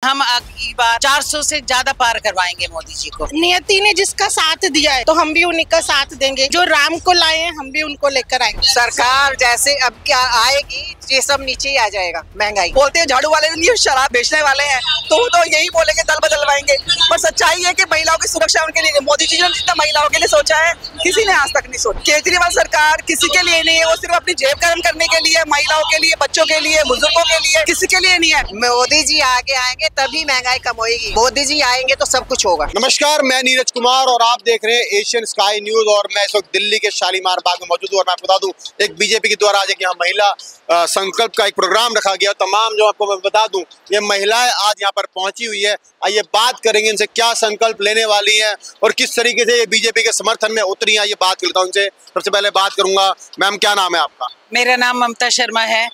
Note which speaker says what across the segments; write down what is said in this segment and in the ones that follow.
Speaker 1: हम अगली बार 400 से ज्यादा पार करवाएंगे मोदी जी को।
Speaker 2: नियति ने जिसका साथ दिया है तो हम भी उन्हीं का साथ देंगे। जो राम को लाए हैं हम भी उनको लेकर आएंगे।
Speaker 3: सरकार जैसे अब क्या आएगी ये सब नीचे ही आ जाएगा। महंगाई बोलते हैं झाड़ू वाले नहीं, शराब बेचने वाले हैं तो वो तो यही बोलेंगे दल बदलवाएंगे, पर सच्चाई है कि महिलाओं की सुरक्षा उनके लिए मोदी जी ने जितना महिलाओं के लिए सोचा है किसी ने आज तक नहीं सोचा। केजरीवाल सरकार किसी के लिए नहीं है, वो सिर्फ अपनी जेब गर्म करने के लिए, महिलाओं के लिए, बच्चों के लिए, बुजुर्गों के लिए, किसी के लिए नहीं है। मोदी जी आगे आएंगे तभी महंगाई कम होगी। मोदी जी आएंगे तो सब कुछ होगा।
Speaker 4: नमस्कार, मैं नीरज कुमार और आप देख रहे हैं एशियन स्काई न्यूज। और मैं इस वक्त दिल्ली के शालीमार बाग में मौजूद हूँ और मैं आपको बता दूं, एक बीजेपी के द्वारा आज एक यहाँ महिला संकल्प का एक प्रोग्राम रखा गया। तमाम जो आपको मैं बता दूं, ये महिलाएं आज यहाँ पर पहुंची हुई है। आइए बात करेंगे इनसे, क्या संकल्प लेने वाली हैं और किस तरीके से ये बीजेपी के समर्थन में उतरी हैं। ये बात कर लेता हूँ इनसे। सबसे पहले बात करूंगा, मैम क्या नाम है आपका?
Speaker 1: मेरा नाम ममता शर्मा है।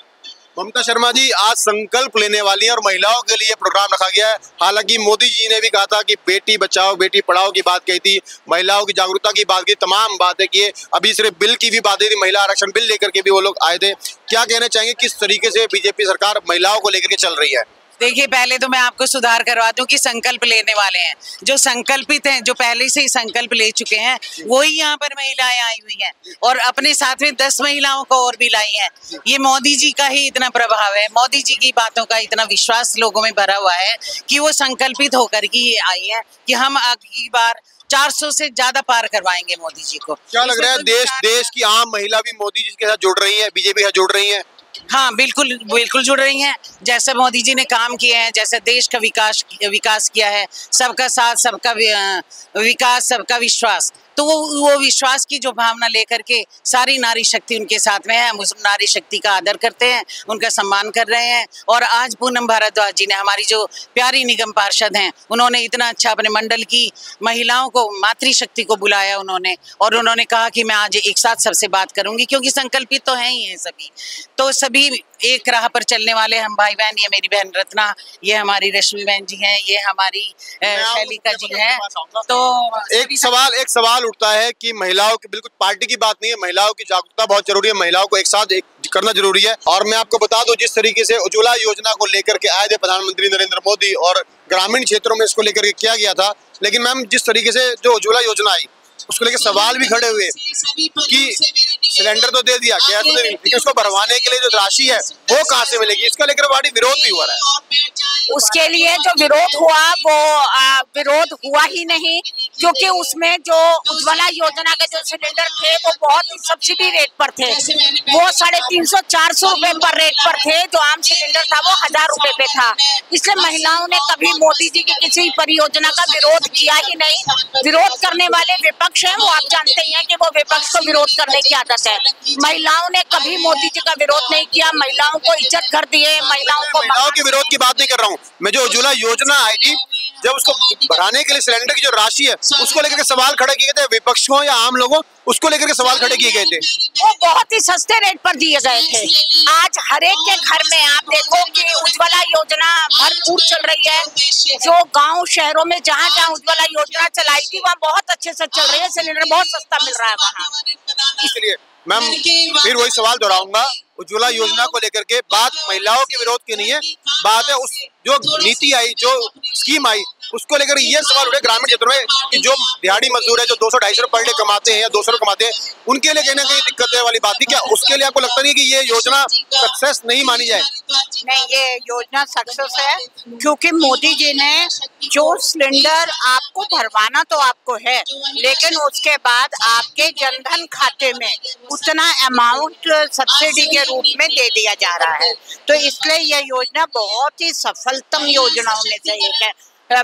Speaker 4: ममता शर्मा जी आज संकल्प लेने वाली है और महिलाओं के लिए प्रोग्राम रखा गया है। हालांकि मोदी जी ने भी कहा था कि बेटी बचाओ बेटी पढ़ाओ की बात कही थी, महिलाओं की जागरूकता की बात की, तमाम बातें की। अभी सिर्फ बिल की भी बात हुई थी, महिला आरक्षण बिल लेकर के भी वो लोग आए थे। क्या कहना चाहेंगे, किस तरीके से बीजेपी सरकार महिलाओं को लेकर के चल रही है?
Speaker 1: देखिए, पहले तो मैं आपको सुधार करवा दूं कि संकल्प लेने वाले हैं जो संकल्पित हैं, जो पहले से ही संकल्प ले चुके हैं, वही यहाँ पर महिलाएं आई हुई हैं और अपने साथ में 10 महिलाओं को और भी लाई हैं। ये मोदी जी का ही इतना प्रभाव है, मोदी जी की बातों का इतना विश्वास लोगों में भरा हुआ है कि वो संकल्पित होकर के ये आई है कि हम अगली बार 400 से ज्यादा पार करवाएंगे मोदी जी को।
Speaker 4: क्या लग रहा है, देश की आम महिला भी मोदी जी के साथ जुड़ रही है, बीजेपी के साथ जुड़ रही है?
Speaker 1: हाँ, बिल्कुल जुड़ रही हैं। जैसे मोदी जी ने काम किए हैं, जैसे देश का विकास किया है, सबका साथ, सबका विकास, सबका विश्वास, तो वो विश्वास की जो भावना लेकर के सारी नारी शक्ति उनके साथ में है। हम उस नारी शक्ति का आदर करते हैं, उनका सम्मान कर रहे हैं। और आज पूनम भारद्वाज जी ने, हमारी जो प्यारी निगम पार्षद हैं, उन्होंने इतना अच्छा अपने मंडल की महिलाओं को, मातृशक्ति को बुलाया उन्होंने, और उन्होंने कहा कि मैं आज एक साथ सबसे बात करूंगी, क्योंकि संकल्पित तो हैं ही हैं सभी। तो सभी एक राह पर चलने वाले हम भाई बहन, ये मेरी बहन रत्ना, ये हमारी रश्मि बहन जी हैं, ये हमारी शैलिका जी हैं। तो
Speaker 4: एक सवाल उठता है कि महिलाओं की, बिल्कुल पार्टी की बात नहीं है, महिलाओं की जागरूकता बहुत जरूरी है, महिलाओं को एक साथ करना जरूरी है। और मैं आपको बता दूं, जिस तरीके से उज्ज्वला योजना को लेकर के आए थे प्रधानमंत्री नरेंद्र मोदी और ग्रामीण क्षेत्रों में इसको लेकर के किया गया था, लेकिन मैम जिस तरीके से जो उज्ज्वला योजना आई उसको लेकर सवाल भी खड़े हुए कि सिलेंडर तो दे दिया, गैस तो दे दी, लेकिन उसको भरवाने के लिए जो राशि है वो कहाँ से मिलेगी? इसका लेकर बड़ी विरोध भी हुआ है।
Speaker 5: उसके लिए जो विरोध हुआ वो विरोध हुआ ही नहीं, क्योंकि उसमें जो उज्ज्वला योजना के जो सिलेंडर थे वो बहुत ही सब्सिडी रेट पर थे। वो 350-400 रुपए पर रेट पर थे। जो आम सिलेंडर था वो 1000 रुपए पे था। इसलिए महिलाओं ने कभी मोदी जी की किसी परियोजना का विरोध किया ही नहीं। विरोध करने वाले विपक्ष है, वो आप जानते ही हैं कि वो विपक्ष को विरोध करने की आदत है। महिलाओं ने कभी मोदी जी का विरोध नहीं किया, महिलाओं को इज्जत कर दिए, महिलाओं
Speaker 4: के विरोध की बात नहीं कर रहा हूँ मैं। जो उज्ज्वला योजना आई थी, जब उसको भराने के लिए सिलेंडर की जो राशि है उसको लेकर के सवाल खड़े किए थे विपक्षों या आम लोगों, उसको लेकर के सवाल खड़े किए गए थे।
Speaker 5: वो बहुत ही सस्ते रेट पर दिए गए थे। आज हर एक के घर में आप देखो कि उज्ज्वला योजना भरपूर चल रही है। जो गांव शहरों में जहाँ जहाँ उज्ज्वला योजना चलाई थी वहाँ बहुत अच्छे से चल रही है, सिलेंडर बहुत सस्ता मिल रहा है वहाँ।
Speaker 4: इसलिए मैम फिर वही सवाल दोहराऊंगा, उज्ज्वला योजना को लेकर के बात महिलाओं के विरोध की नहीं है, बात है उस जो नीति आई, जो स्कीम आई, उसको लेकर ये सवाल उठे ग्रामीण क्षेत्रों में कि जो दिहाड़ी मजदूर है, जो 200-250 पर डे कमाते हैं या 200 कमाते हैं, उनके लिए कहीं ना कहीं दिक्कत वाली बात थी। क्या उसके लिए आपको लगता नहीं कि ये योजना सक्सेस नहीं मानी जाए?
Speaker 5: नहीं, ये योजना सक्सेस है, क्योंकि मोदी जी ने जो सिलेंडर आपको भरवाना तो आपको है, लेकिन उसके बाद आपके जनधन खाते में उतना अमाउंट सब्सिडी के रूप में दे दिया जा रहा है। तो इसलिए यह योजना बहुत ही सफलतम योजनाओं में से एक है।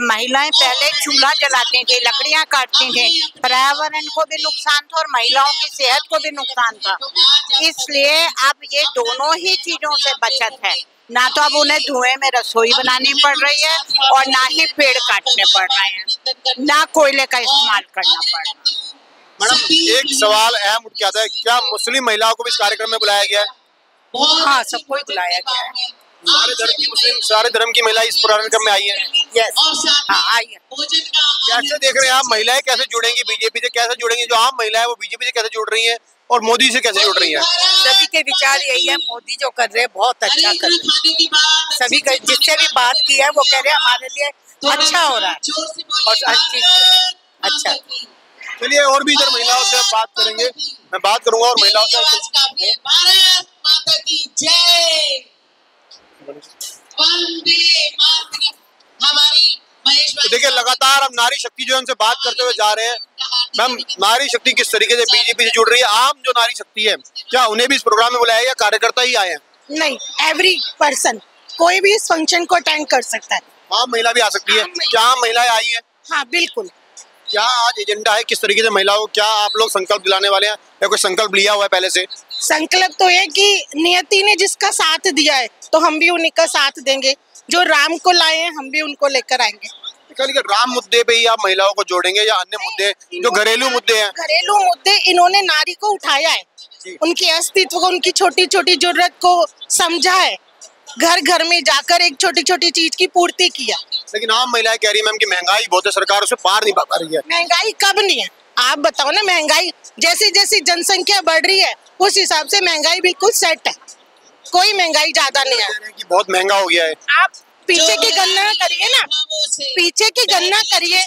Speaker 5: महिलाएं पहले चूल्हा जलाती थी, लकड़ियां काटती थी, पर्यावरण को भी नुकसान था और महिलाओं की सेहत को भी नुकसान था। इसलिए अब ये दोनों ही चीजों से बचत है। ना तो अब उन्हें धुएं में रसोई बनानी पड़ रही है और ना ही पेड़ काटने पड़ रहे हैं, ना कोयले का इस्तेमाल करना पड़ रहा है।
Speaker 4: मैडम एक सवाल अहम उठ के आता है, क्या मुस्लिम महिलाओं को भी इस कार्यक्रम में बुलाया गया है?
Speaker 5: हाँ, सबको ही बुलाया गया है।
Speaker 4: सारे धर्म की महिला इस कार्यक्रम में आई है?
Speaker 5: यस, हाँ आई है।
Speaker 4: कैसे देख रहे हैं आप, महिलाएं कैसे जुड़ेंगी बीजेपी से, कैसे जुड़ेंगी? जो आम महिलाएं वो बीजेपी से कैसे जुड़ रही हैं और मोदी से कैसे जुड़ रही हैं?
Speaker 5: सभी के विचार यही है, मोदी जो कर रहे हैं बहुत अच्छा कर रहे हैं। सभी का जिससे भी बात की है वो कह रहे हैं हमारे लिए अच्छा हो रहा है और हर चीज अच्छा।
Speaker 4: चलिए और भी इधर महिलाओं से हम बात करेंगे, मैं बात करूंगा और महिलाओं से।
Speaker 6: भारत माता की जय, वंदे मातरम। हमारी
Speaker 4: तो देखिए लगातार हम नारी शक्ति जो है उनसे बात करते हुए जा रहे हैं। मैम, नारी शक्ति किस तरीके से बीजेपी से जुड़ रही है? आम जो नारी शक्ति है क्या उन्हें भी इस प्रोग्राम में बुलाया या कार्यकर्ता ही आए हैं?
Speaker 2: नहीं, एवरी पर्सन, कोई भी इस फंक्शन को अटेंड कर सकता है।
Speaker 4: आम महिला भी आ सकती है? क्या आम महिलाएं आई हैं?
Speaker 2: हाँ बिल्कुल।
Speaker 4: क्या आज एजेंडा है, किस तरीके से महिलाओं को क्या आप लोग संकल्प दिलाने वाले हैं या कोई संकल्प लिया हुआ है पहले से?
Speaker 2: संकल्प तो है कि नियति ने जिसका साथ दिया है तो हम भी उन्हीं का साथ देंगे। जो राम को लाए हैं हम भी उनको लेकर आएंगे।
Speaker 4: राम मुद्दे पे ही आप महिलाओं को जोड़ेंगे या अन्य मुद्दे जो घरेलू मुद्दे हैं?
Speaker 2: घरेलू मुद्दे इन्होंने नारी को उठाया है, उनके अस्तित्व को, उनकी छोटी छोटी जरूरत को समझा है, घर घर में जाकर एक छोटी छोटी चीज की पूर्ति किया।
Speaker 4: लेकिन आम महिलाएं कह रही है मैम कि महंगाई बहुत है, सरकार उसे पार नहीं पा रही है।
Speaker 2: महंगाई कब नहीं है आप बताओ ना? महंगाई जैसी जैसी जनसंख्या बढ़ रही है उस हिसाब से महंगाई बिल्कुल सेट है, कोई महंगाई ज्यादा नहीं है।
Speaker 4: कि बहुत महंगा हो गया है।
Speaker 2: आप पीछे की गणना करिए ना, पीछे की गणना करिए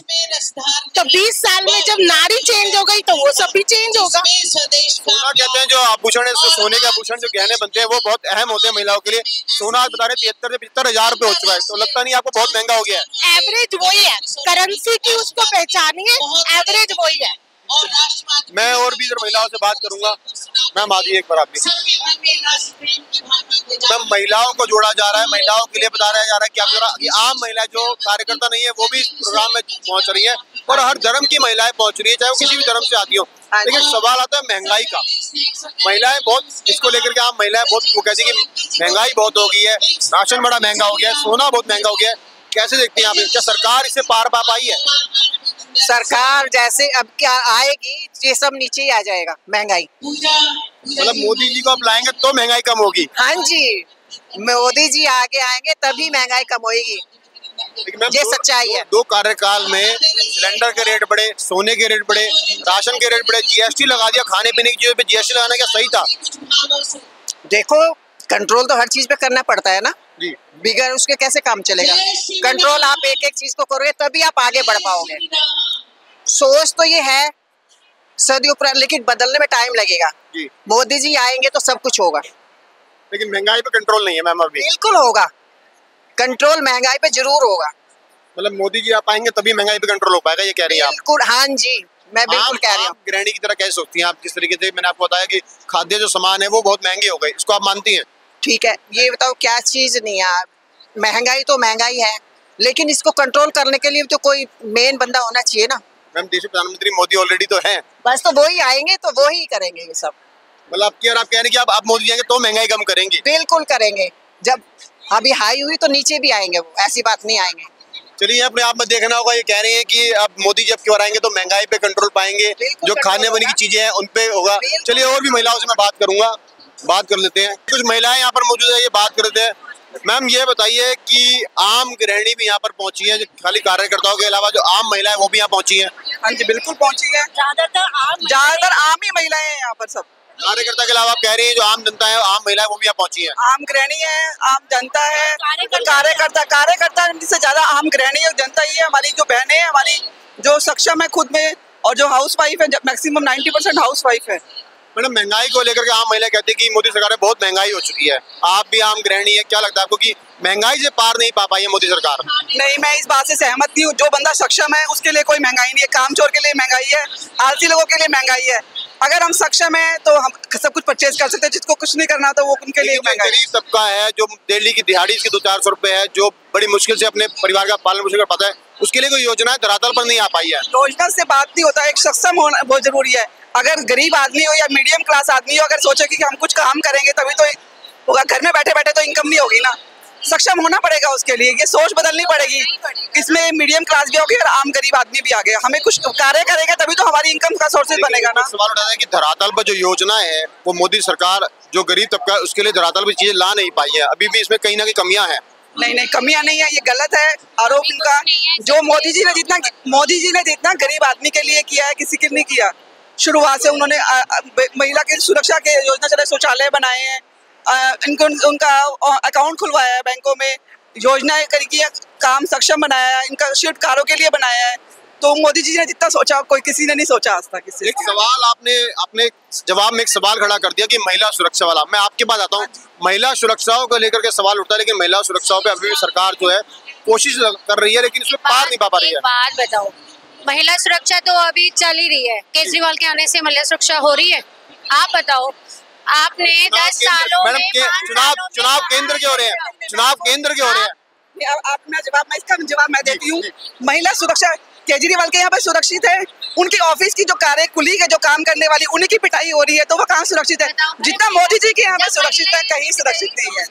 Speaker 2: तो 20 साल में जब नारी चेंज हो गई तो वो सब भी चेंज होगा।
Speaker 4: सोना कहते हैं जो आभूषण है, सोने के आभूषण जो गहने बनते हैं वो बहुत अहम होते हैं महिलाओं के लिए। सोना आज बता रहे 73 से 75 हजार रुपए हो चुका है, तो लगता नहीं आपको बहुत महंगा हो गया है?
Speaker 2: एवरेज वही है, करेंसी की उसको पहचानिए, एवरेज वही है।
Speaker 4: मैं और भी इधर महिलाओं से बात करूंगा। मैम आदि एक बार आप भी। मैम, महिलाओं को जोड़ा जा रहा है, महिलाओं के लिए बताया जा रहा है कि आम महिला जो कार्यकर्ता नहीं है वो भी इस प्रोग्राम में पहुंच रही है और हर धर्म की महिलाएं पहुंच रही है, चाहे वो किसी भी धर्म से आती हो। लेकिन सवाल आता है महंगाई का। महिलाएं बहुत इसको लेकर के आम महिलाएं बहुत वो कहती है कि महंगाई बहुत हो गई है, राशन बड़ा महंगा हो गया है, सोना बहुत महंगा हो गया है। कैसे देखते हैं आप? क्या सरकार इसे पार पा पाई है?
Speaker 3: सरकार जैसे अब क्या आएगी ये सब नीचे ही आ जाएगा, महंगाई।
Speaker 4: मतलब मोदी जी को आप लाएंगे तो महंगाई कम होगी?
Speaker 3: हाँ जी, मोदी जी आगे आएंगे तभी महंगाई कम होगी, ये सच्चाई है।
Speaker 4: दो कार्यकाल में सिलेंडर के रेट बढ़े, सोने के रेट बढ़े, राशन के रेट बढ़े, जीएसटी लगा दिया, खाने पीने की चीजों पे जीएसटी लगाना क्या सही था?
Speaker 3: देखो, कंट्रोल तो हर चीज पे करना पड़ता है ना
Speaker 4: जी,
Speaker 3: बिगड़ उसके कैसे काम चलेगा? कंट्रोल आप एक एक चीज को करोगे तभी आप आगे बढ़ पाओगे। सोच तो ये है सदुपयोग, लेकिन बदलने में टाइम लगेगा। मोदी जी आएंगे तो सब कुछ होगा,
Speaker 4: लेकिन महंगाई पे कंट्रोल नहीं है मैम अभी।
Speaker 3: बिल्कुल होगा कंट्रोल, महंगाई पे जरूर होगा।
Speaker 4: मतलब मोदी जी आप आएंगे तभी महंगाई पे कंट्रोल हो पाएगा, ये कह रही हैं आप?
Speaker 3: बिल्कुल, हाँ जी, मैं बिल्कुल कह रही हूँ।
Speaker 4: गृहिणी की तरह कैसे सोचती हैं आप? जिस तरीके से मैंने आपको बताया कि खाद्य जो सामान है वो बहुत महंगे हो गए, इसको आप मानती हैं?
Speaker 3: ठीक है, ये बताओ क्या चीज नहीं है? महंगाई तो महंगाई है, लेकिन इसको कंट्रोल करने के लिए तो कोई मेन बंदा होना चाहिए ना।
Speaker 4: मैम, देश के प्रधानमंत्री मोदी ऑलरेडी तो हैं।
Speaker 3: बस तो वो ही आएंगे तो वो ही करेंगे ये सब।
Speaker 4: मतलब आप कह रहे हैं कि आप मोदी आएंगे तो महंगाई कम करेंगे?
Speaker 3: बिल्कुल करेंगे, जब अभी हाई हुई तो नीचे भी आएंगे वो, ऐसी बात नहीं आएंगे।
Speaker 4: चलिए, अपने आप में देखना होगा। ये कह रहे हैं कि अब मोदी जब क्यों आएंगे तो महंगाई पे कंट्रोल पाएंगे, जो खाने वाने की चीजें हैं उन पे होगा। चलिए और भी महिलाओं से मैं बात करूंगा, बात कर लेते हैं। कुछ महिलाएं यहाँ पर मौजूद है, ये बात कर लेते हैं। मैम, ये बताइए कि आम गृहिणी भी यहाँ पर पहुंची है, खाली कार्यकर्ताओं के अलावा जो आम महिलाएं वो भी यहाँ पहुंची है?
Speaker 3: हाँ जी, बिल्कुल पहुंची है। ज्यादातर आम ही महिलाएं हैं यहाँ पर। सब
Speaker 4: कार्यकर्ता के अलावा आप कह रही है जो आम जनता है, आम महिलाएं वो भी यहाँ पहुंची है?
Speaker 3: आम गृहिणी है, आम जनता है, कार्यकर्ता से ज्यादा आम गृहिणी और जनता ही है। हमारी जो बहनें हैं, हमारी जो सक्षम है खुद में, और जो हाउस वाइफ है, मैक्सिमम 90% हाउस वाइफ है।
Speaker 4: मैडम, महंगाई को लेकर के आम महिला कहती है कि मोदी सरकार में बहुत महंगाई हो चुकी है। आप भी आम गृहिणी है, क्या लगता है आपको कि महंगाई से पार नहीं पा पाई है मोदी सरकार?
Speaker 3: नहीं, मैं इस बात से सहमत नहीं हूँ। जो बंदा सक्षम है उसके लिए कोई महंगाई नहीं है, कामचोर के लिए महंगाई है, आलसी लोगों के लिए महंगाई है। अगर हम सक्षम है तो हम सब कुछ परचेज कर सकते हैं, जिसको कुछ नहीं करना तो वो उनके लिए महंगाई।
Speaker 4: गरीब तबका है जो दिल्ली की दिहाड़ी इसकी 200-400 रुपए है, जो बड़ी मुश्किल से अपने परिवार का पालन पोषण कर पाता है, उसके लिए कोई योजना धरातल पर नहीं आ पाई है।
Speaker 3: योजना से बात नहीं होता, एक सक्षम होना बहुत जरूरी है। अगर गरीब आदमी हो या मीडियम क्लास आदमी हो, अगर सोचे कि हम कुछ काम करेंगे तभी तो होगा, घर में बैठे बैठे तो इनकम नहीं होगी ना। सक्षम होना पड़ेगा उसके लिए, ये सोच बदलनी पड़ेगी। इसमें मीडियम क्लास भी होगी और आम गरीब आदमी भी आ गया। हमें कुछ कार्य करेंगे तभी तो हमारी इनकम का सोर्सेज बनेगा ना।
Speaker 4: सवाल उठाना है कि धरातल पर जो योजना है वो मोदी सरकार जो गरीब तबका है उसके लिए धरातल पर चीजें ला नहीं पाई है। अभी भी इसमें कहीं ना कहीं कमियां हैं।
Speaker 3: नहीं, कमियां नहीं है, ये गलत है आरोप इनका। जो मोदी जी ने जितना गरीब आदमी के लिए किया है, किसी के नहीं किया। शुरुआत से उन्होंने महिला की सुरक्षा के योजना चले शौचालय बनाए हैं, इनको उनका अकाउंट खुलवाया है बैंकों में, योजनाएं करी है, काम सक्षम बनाया है, इनका शिफ्ट कारों के लिए बनाया है। तो मोदी जी ने जितना सोचा कोई किसी ने नहीं सोचा आज तक।
Speaker 4: एक सवाल आपने अपने जवाब में एक सवाल खड़ा कर दिया कि महिला सुरक्षा वाला। मैं आपके पास आता हूँ, महिला सुरक्षाओं को लेकर के सवाल उठता है, लेकिन महिला सुरक्षाओं पे अभी भी सरकार जो है कोशिश कर रही है, लेकिन उसमें पार नहीं पा रही है।
Speaker 7: बात बताओ, महिला सुरक्षा तो अभी चल ही रही है, केजरीवाल के आने से महिला सुरक्षा हो रही है। आप बताओ, आपने 10 सालों में
Speaker 4: चुनाव केंद्र के हो रहे हैं, चुनाव केंद्र के हो रहे हैं।
Speaker 3: अपना जवाब मैं इसका जवाब मैं देती हूँ। महिला सुरक्षा केजरीवाल के यहाँ पर सुरक्षित है, उनके ऑफिस की जो कारें खुली है, जो काम करने वाली उन्हीं की पिटाई हो रही है, तो वो कहाँ सुरक्षित है? जितना मोदी जी के यहाँ पे सुरक्षित है, कहीं सुरक्षित नहीं है।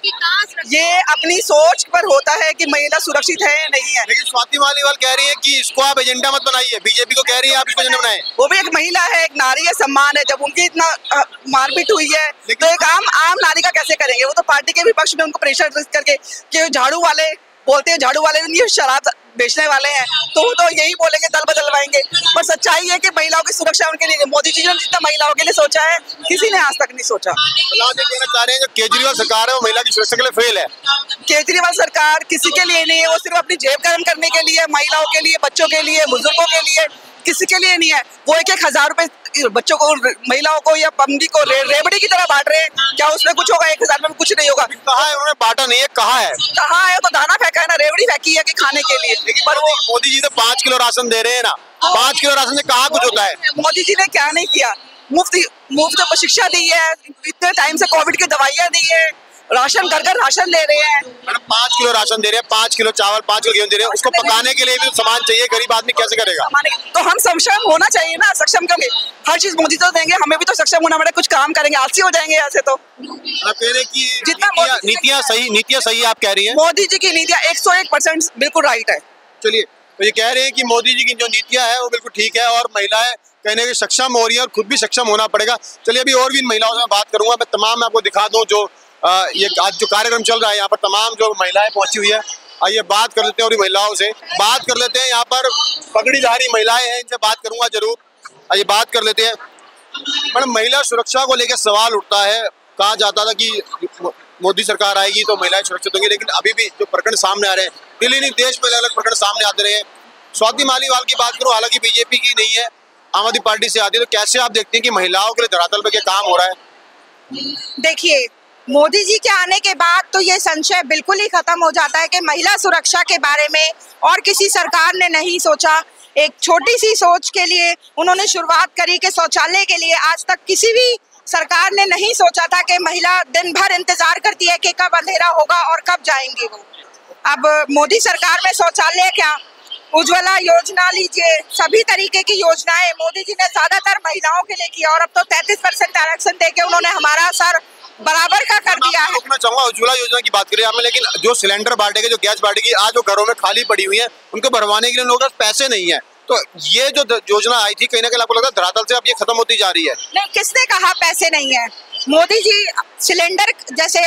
Speaker 3: ये अपनी सोच पर होता है कि महिला सुरक्षित है या नहीं है।
Speaker 4: लेकिन स्वाति मालीवाल कह रही है कि इसको आप एजेंडा मत बनाइए, बीजेपी को कह रही है आप इसको एजेंडा बनाएं।
Speaker 3: वो भी एक महिला है, एक नारी है, सम्मान है। जब उनकी इतना मारपीट हुई है तो एक आम नारी का कैसे करेंगे? वो तो पार्टी के विपक्ष में उनको प्रेशर करके कि झाड़ू वाले बोलते हैं, झाड़ू वाले नहीं शराब बेचने वाले हैं, तो वो तो यही बोलेंगे, दल बदलवाएंगे। पर सच्चाई है कि महिलाओं की सुरक्षा उनके लिए मोदी जी ने जितना महिलाओं के लिए सोचा है, किसी ने आज तक नहीं सोचा।
Speaker 4: कहना चाह रहे हैं जो केजरीवाल सरकार है वो महिला की सुरक्षा के लिए फेल है।
Speaker 3: केजरीवाल सरकार किसी के लिए नहीं है, वो सिर्फ अपनी जेब गर्म करने के लिए, महिलाओं के लिए, बच्चों के लिए, बुजुर्गों के लिए, किसी के लिए नहीं है। वो 1,000 रुपए बच्चों को, महिलाओं को या पमड़ी को रेबड़ी की तरह बांट रहे हैं। क्या उसमें कुछ होगा? 1,000 में कुछ नहीं होगा।
Speaker 4: कहा है उन्होंने बांटा नहीं है, कहा है
Speaker 3: तो दाना फेंका है ना, रेबड़ी फेंकी है कि खाने के लिए।
Speaker 4: पर वो मोदी जी तो 5 किलो राशन दे रहे हैं ना, 5 किलो राशन से कहाँ कुछ होता है?
Speaker 3: मोदी जी ने क्या नहीं किया? मुफ्त शिक्षा दी है, इतने टाइम से कोविड की दवाइयाँ दी है, राशन घर घर राशन दे रहे हैं।
Speaker 4: मैडम 5 किलो राशन दे रहे हैं, 5 किलो चावल, 5 किलो गेहूं दे रहे हैं, उसको पकाने के लिए भी सामान चाहिए, गरीब आदमी कैसे करेगा?
Speaker 3: तो हम सक्षम होना चाहिए ना, सक्षम क्यों? हर चीज मोदी तो देंगे, हमें भी तो सक्षम होना पड़ेगा, कुछ काम करेंगे, आलसी हो जाएंगे ऐसे तो।
Speaker 4: आप कह रहे हैं कि
Speaker 3: जितना
Speaker 4: नीतियाँ सही आप कह रही हैं?
Speaker 3: मोदी जी की नीतियाँ 101% बिल्कुल राइट है।
Speaker 4: चलिए, तो ये कह रहे हैं कि मोदी जी की जो नीतियाँ है वो बिल्कुल ठीक है और महिलाएं कहने की सक्षम हो रही है और खुद भी सक्षम होना पड़ेगा। चलिए, अभी और भी इन महिलाओं से बात करूंगा। मैं तमाम आपको दिखा दूं जो ये आज जो कार्यक्रम चल रहा है, यहाँ पर तमाम जो महिलाएं पहुंची हुई है। आइए बात कर लेते हैं और महिलाओं से बात कर लेते हैं। यहाँ पर पगड़ीधारी महिलाएं हैं, इनसे बात करूंगा जरूर। आइए बात कर लेते हैं। मैडम, महिला सुरक्षा को लेकर सवाल उठता है। कहा जाता था कि मोदी सरकार आएगी तो महिलाएं सुरक्षित होंगी, लेकिन अभी भी जो प्रकरण सामने आ रहे हैं, दिल्ली नहीं देश में अलग अलग प्रकरण सामने आते रहे हैं। स्वाति मालीवाल की बात करूँ, हालांकि बीजेपी की नहीं है, आम आदमी पार्टी से आती है, तो कैसे आप देखते हैं कि महिलाओं के लिए धरातल पे क्या काम हो रहा है?
Speaker 2: देखिए, मोदी जी के आने के बाद तो ये संशय बिल्कुल ही खत्म हो जाता है कि महिला सुरक्षा के बारे में और किसी सरकार ने नहीं सोचा। एक छोटी सी सोच के लिए उन्होंने शुरुआत करी कि शौचालय के लिए आज तक किसी भी सरकार ने नहीं सोचा था कि महिला दिन भर इंतजार करती है कि कब अंधेरा होगा और कब जाएंगे वो। अब मोदी सरकार में शौचालय क्या, उज्ज्वला योजना लीजिए, सभी तरीके की योजनाएं मोदी जी ने ज्यादातर महिलाओं के लिए किया और अब तो 33% आरक्षण देके उन्होंने हमारा सर बराबर का कर दिया है।
Speaker 4: मैं चाहूंगा उज्ज्वला योजना की बात करिए आपने, लेकिन जो सिलेंडर बांटेगी, जो गैस बांटेगी, आज वो घरों में खाली पड़ी हुई है, उनको भरवाने के लिए लोगों के पास पैसे नहीं है। तो ये जो योजना आई थी, कहीं ना कहीं आपको लगता है धरातल से अब ये खत्म होती जा रही है?
Speaker 2: नहीं, किसने कहा पैसे नहीं है? मोदी जी सिलेंडर जैसे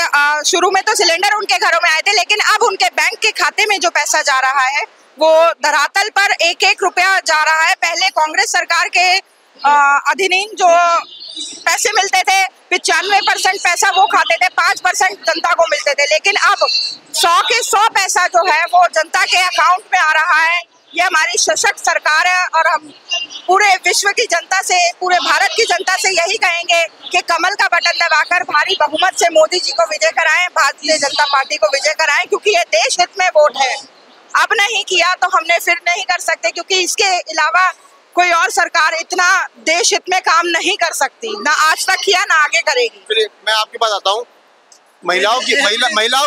Speaker 2: शुरू में तो सिलेंडर उनके घरों में आए थे, लेकिन अब उनके बैंक के खाते में जो पैसा जा रहा है वो धरातल पर 1-1 रुपया जा रहा है। पहले कांग्रेस सरकार के अधीन जो पैसे मिलते थे, 95% पैसा वो खाते थे, 5% जनता को मिलते थे, लेकिन अब 100 के 100 पैसा जो है वो जनता के अकाउंट में आ रहा है। ये हमारी सशक्त सरकार है और हम पूरे विश्व की जनता से, पूरे भारत की जनता से यही कहेंगे कि कमल का बटन दबाकर भारी बहुमत से मोदी जी को विजय कराएं, भारतीय जनता पार्टी को विजय कराएं, क्योंकि ये देश हित में वोट है। अब नहीं किया तो हमने फिर नहीं कर सकते, क्योंकि इसके अलावा कोई और सरकार इतना देश हित में काम नहीं कर सकती, ना आज तक किया ना आगे करेगी।
Speaker 4: चलिए, मैं आपके पास आता हूँ। महिलाओं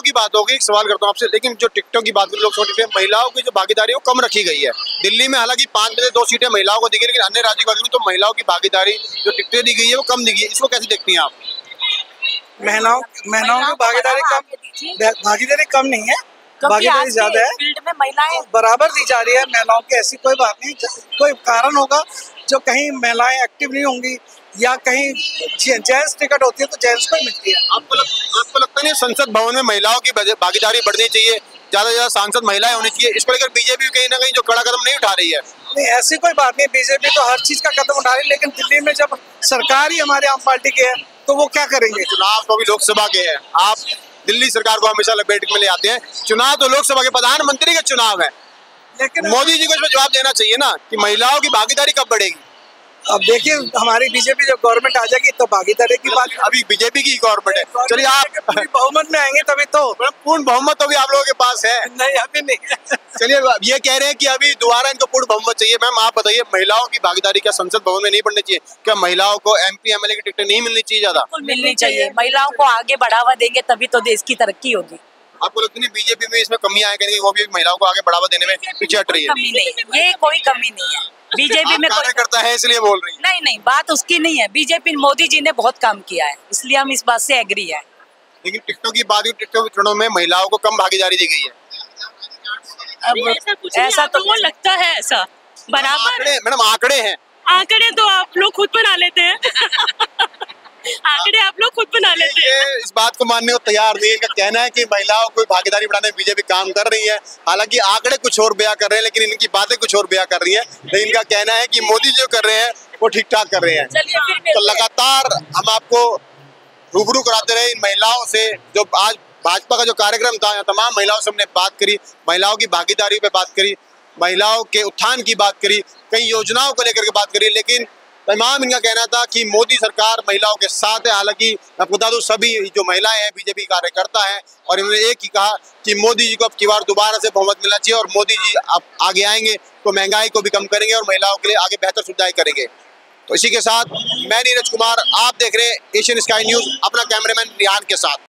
Speaker 4: की बात होगी, एक सवाल करता हूँ आपसे, लेकिन जो टिकटों की बात लोग छोटे महिलाओं की जो भागीदारी है वो कम रखी गई है। दिल्ली में हालांकि 5 में से 2 सीटें महिलाओं को दी गई, लेकिन अन्य राज्यों की तो महिलाओं की भागीदारी जो टिकटें दी गई है वो कम दी गई है। इसको कैसे देखती हैं आप?
Speaker 8: महिलाओं की भागीदारी कम नहीं है, भागीदारी ज्यादा है। फील्ड में महिलाएं बराबर दी जा रही है महिलाओं की, ऐसी कोई बात नहीं। कोई कारण होगा जो कहीं महिलाएं एक्टिव नहीं होंगी या कहीं जेंट्स टिकट होती है तो जेंट्स को मिलती है।
Speaker 4: आपको लगता नहीं संसद भवन में महिलाओं की भागीदारी बढ़नी चाहिए, ज्यादा से ज्यादा सांसद महिलाएं होनी चाहिए? इसको लेकर बीजेपी कहीं ना कहीं जो कड़ा कदम नहीं उठा रही है?
Speaker 8: नहीं, ऐसी कोई बात नहीं। बीजेपी तो हर चीज का कदम उठा रही है, लेकिन दिल्ली में जब सरकार ही हमारे आम पार्टी की है तो वो क्या करेंगे?
Speaker 4: चुनाव तो अभी लोकसभा के हैं, आप दिल्ली सरकार को हमेशा लपेट में ले आते हैं। चुनाव तो लोकसभा के प्रधानमंत्री के चुनाव है,
Speaker 8: लेकिन
Speaker 4: मोदी जी को इसमें जवाब देना चाहिए ना कि महिलाओं की भागीदारी कब बढ़ेगी।
Speaker 8: अब देखिए, हमारी बीजेपी जब गवर्नमेंट आ जाएगी तो भागीदारी की बात।
Speaker 4: अभी बीजेपी की गवर्नमेंट है, चलिए आप
Speaker 8: बहुमत में आएंगे तभी तो।
Speaker 4: पूर्ण बहुमत तो अभी आप लोगों के पास है।
Speaker 8: नहीं, अभी नहीं।
Speaker 4: चलिए, ये कह रहे हैं कि अभी दोबारा इनको पूर्ण बहुमत चाहिए। मैम आप बताइए, महिलाओं की भागीदारी क्या संसद भवन में नहीं बढ़नी चाहिए? क्या महिलाओं को MP MLA की टिकटें नहीं मिलनी चाहिए? ज्यादा
Speaker 9: मिलनी चाहिए। महिलाओं को आगे बढ़ावा देंगे तभी तो देश की तरक्की होगी।
Speaker 4: आपको लगता नहीं बीजेपी में इसमें कमियां हैं, वो भी महिलाओं को आगे बढ़ावा देने में पीछे हट रही है?
Speaker 9: कमी नहीं, ये कोई कमी नहीं है बीजेपी में।
Speaker 4: कार्यकर्ता है इसलिए बोल रही है?
Speaker 9: नहीं नहीं, बात उसकी नहीं है। बीजेपी मोदी जी ने बहुत काम किया है, इसलिए हम इस बात से एग्री है।
Speaker 4: लेकिन टिकटों की बात, टिकटों के चुनाव में महिलाओं को कम भागीदारी दी गई है।
Speaker 9: अब ऐसा तो वो लगता है, ऐसा बराबर।
Speaker 4: मैडम आंकड़े हैं।
Speaker 9: आंकड़े तो आप लोग खुद बना लेते हैं। आंकड़े आप लोग खुद बना लेते हैं।
Speaker 4: इस बात को मानने को तैयार नहीं है। इनका कहना है कि महिलाओं को भागीदारी बढ़ाने में बीजेपी काम कर रही है, हालांकि आंकड़े कुछ और बयां कर रहे हैं, लेकिन इनकी बातें कुछ और बयां कर रही है। लेकिन इनका कहना है कि मोदी जो कर रहे हैं वो ठीक ठाक कर रहे हैं। तो लगातार हम आपको रूबरू कराते रहे इन महिलाओं से। जो आज भाजपा का जो कार्यक्रम था, तमाम महिलाओं से हमने बात करी, महिलाओं की भागीदारी पे बात करी, महिलाओं के उत्थान की बात करी, कई योजनाओं को लेकर के बात करी। लेकिन तमाम इनका कहना था कि मोदी सरकार महिलाओं के साथ है। हालांकि मैं बता दूं, सभी जो महिलाएं हैं बीजेपी कार्यकर्ता हैं, और इन्होंने एक ही कहा कि मोदी जी को अब की बार दोबारा से बहुमत मिलना चाहिए, और मोदी जी अब आगे आएंगे तो महंगाई को भी कम करेंगे और महिलाओं के लिए आगे बेहतर सुविधाएं करेंगे। तो इसी के साथ मैं नीरज कुमार, आप देख रहे हैं एशियन स्काई न्यूज, अपना कैमरामैन रिहान के साथ।